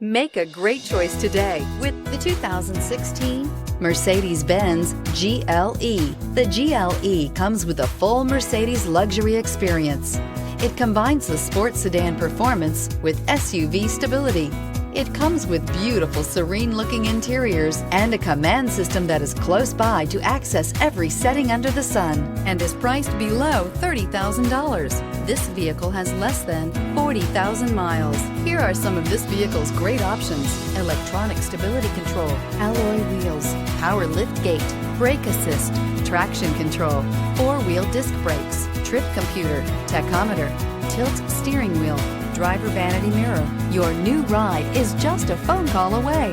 Make a great choice today with the 2016 Mercedes-Benz GLE. The GLE comes with a full Mercedes luxury experience. It combines the sports sedan performance with SUV stability. It comes with beautiful, serene-looking interiors and a command system that is close by to access every setting under the sun and is priced below $30,000. This vehicle has less than 40,000 miles. Here are some of this vehicle's great options: electronic stability control, alloy wheels, power liftgate, brake assist, traction control, four-wheel disc brakes, trip computer, tachometer, tilt steering wheel, driver vanity mirror. Your new ride is just a phone call away.